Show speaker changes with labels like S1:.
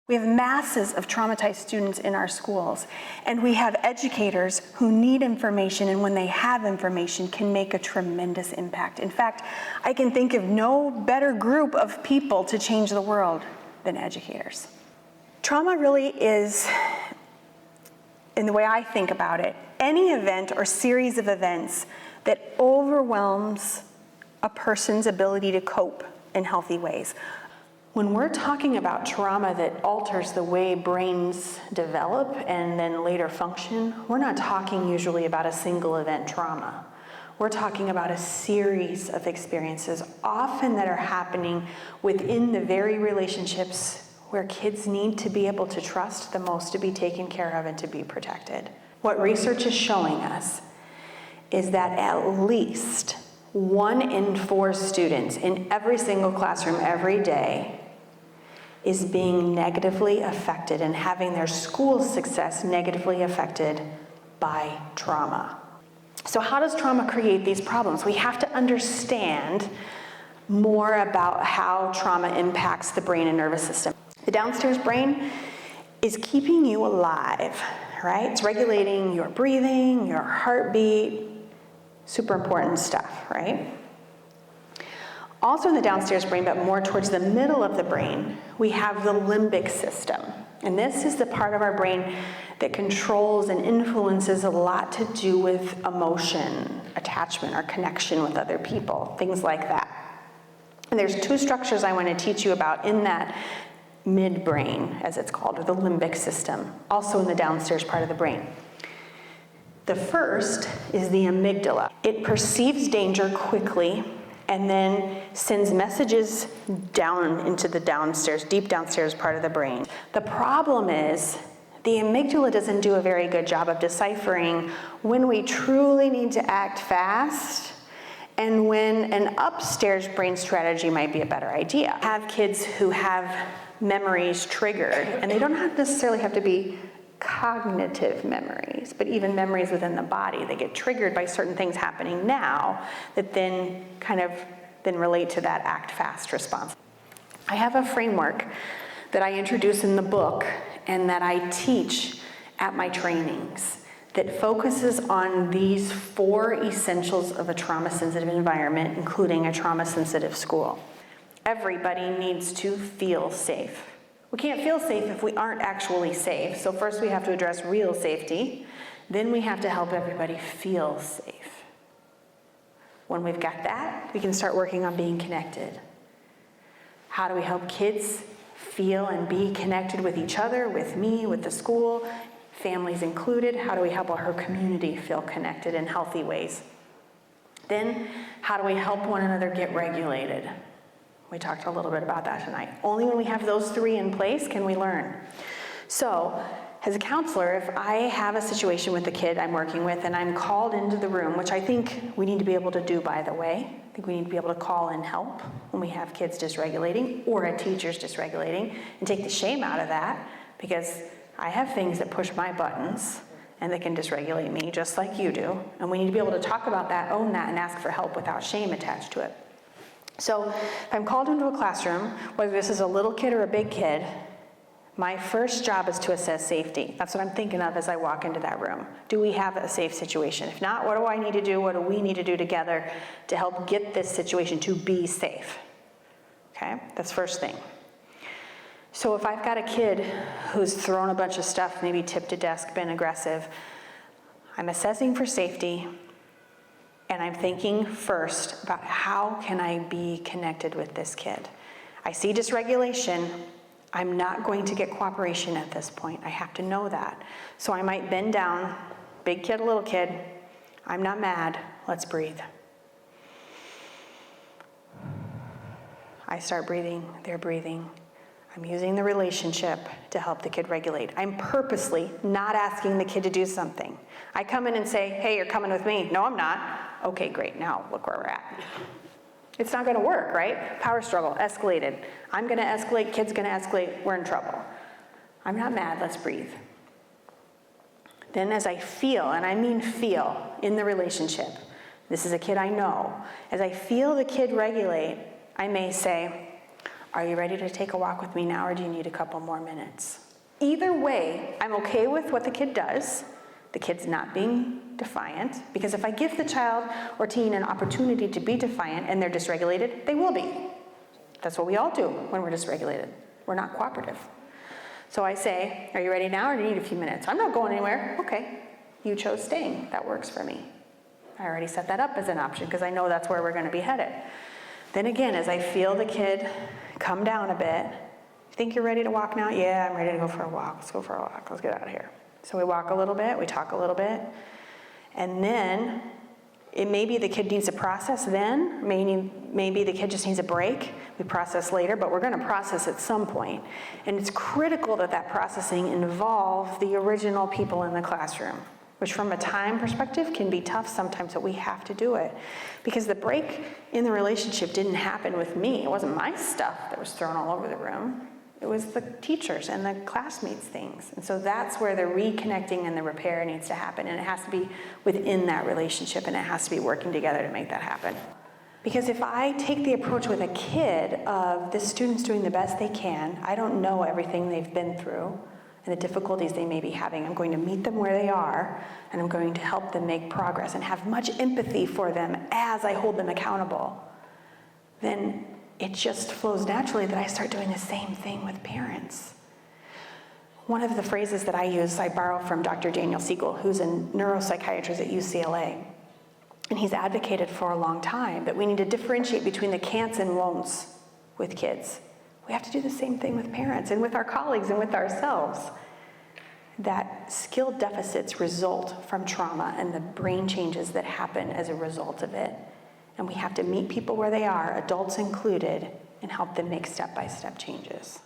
S1: We have masses of traumatized students in our schools, and we have educators who need information, and when they have information, can make a tremendous impact. In fact, I can think of no better group of people to change the world than educators. Trauma really is, in the way I think about it, any event or series of events that overwhelms a person's ability to cope in healthy ways. When we're talking about trauma that alters the way brains develop and then later function, we're not talking usually about a single event trauma. We're talking about a series of experiences, often that are happening within the very relationships where kids need to be able to trust the most to be taken care of and to be protected. What research is showing us is that at least 1 in 4 students in every single classroom every day is being negatively affected and having their school success negatively affected by trauma. So how does trauma create these problems? We have to understand more about how trauma impacts the brain and nervous system. The downstairs brain is keeping you alive, right? It's regulating your breathing, your heartbeat, super important stuff, right? Also in the downstairs brain, but more towards the middle of the brain, we have the limbic system. And this is the part of our brain that controls and influences a lot to do with emotion, attachment, or connection with other people, things like that. And there's 2 structures I want to teach you about in that midbrain, as it's called, or the limbic system, also in the downstairs part of the brain. The first is the amygdala. It perceives danger quickly and then sends messages down into the downstairs, deep downstairs part of the brain. The problem is the amygdala doesn't do a very good job of deciphering when we truly need to act fast and when an upstairs brain strategy might be a better idea. I have kids who have memories triggered, and they don't necessarily have to be cognitive memories, but even memories within the body. They get triggered by certain things happening now that then relate to that act fast response. I have a framework that I introduce in the book and that I teach at my trainings that focuses on these 4 essentials of a trauma-sensitive environment, including a trauma-sensitive school. Everybody needs to feel safe. We can't feel safe if we aren't actually safe. So first we have to address real safety. Then we have to help everybody feel safe. When we've got that, we can start working on being connected. How do we help kids feel and be connected with each other, with me, with the school, families included? How do we help our community feel connected in healthy ways? Then, how do we help one another get regulated? We talked a little bit about that tonight. Only when we have those 3 in place can we learn. So, as a counselor, if I have a situation with the kid I'm working with and I'm called into the room, which I think we need to be able to do, by the way. I think we need to be able to call in help when we have kids dysregulating or a teacher's dysregulating and take the shame out of that, because I have things that push my buttons and that can dysregulate me just like you do. And we need to be able to talk about that, own that, and ask for help without shame attached to it. So if I'm called into a classroom, whether this is a little kid or a big kid, my first job is to assess safety. That's what I'm thinking of as I walk into that room. Do we have a safe situation? If not, what do I need to do? What do we need to do together to help get this situation to be safe? Okay, that's first thing. So if I've got a kid who's thrown a bunch of stuff, maybe tipped a desk, been aggressive, I'm assessing for safety, and I'm thinking first about how can I be connected with this kid. I see dysregulation. I'm not going to get cooperation at this point. I have to know that. So I might bend down, big kid, little kid. I'm not mad. Let's breathe. I start breathing. They're breathing. I'm using the relationship to help the kid regulate. I'm purposely not asking the kid to do something. I come in and say, hey, you're coming with me. No, I'm not. Okay, great. Now look where we're at. It's not going to work, right? Power struggle, escalated. I'm going to escalate, kid's going to escalate, we're in trouble. I'm not mad, let's breathe. Then as I feel, and I mean feel, in the relationship, this is a kid I know, as I feel the kid regulate, I may say, Are you ready to take a walk with me now, or do you need a couple more minutes? Either way, I'm okay with what the kid does. The kid's not being defiant, because if I give the child or teen an opportunity to be defiant and they're dysregulated, they will be. That's what we all do when we're dysregulated. We're not cooperative. So I say, are you ready now, or do you need a few minutes? I'm not going anywhere. Okay, you chose staying. That works for me. I already set that up as an option because I know that's where we're going to be headed. Then again, as I feel the kid come down a bit, you think you're ready to walk now? Yeah, I'm ready to go for a walk. Let's go for a walk. Let's get out of here. So we walk a little bit, we talk a little bit, and then it may be the kid needs a process then, maybe the kid just needs a break. We process later, but we're going to process at some point. And it's critical that that processing involve the original people in the classroom, which from a time perspective can be tough sometimes, but we have to do it. Because the break in the relationship didn't happen with me. It wasn't my stuff that was thrown all over the room. It was the teachers and the classmates' things. And so that's where the reconnecting and the repair needs to happen. And it has to be within that relationship, and it has to be working together to make that happen. Because if I take the approach with a kid of this student's doing the best they can, I don't know everything they've been through and the difficulties they may be having. I'm going to meet them where they are, and I'm going to help them make progress and have much empathy for them as I hold them accountable. Then it just flows naturally that I start doing the same thing with parents. One of the phrases that I use, I borrow from Dr. Daniel Siegel, who's a neuropsychiatrist at UCLA. And he's advocated for a long time that we need to differentiate between the can'ts and won'ts with kids. We have to do the same thing with parents and with our colleagues and with ourselves. That skill deficits result from trauma and the brain changes that happen as a result of it. And we have to meet people where they are, adults included, and help them make step-by-step changes.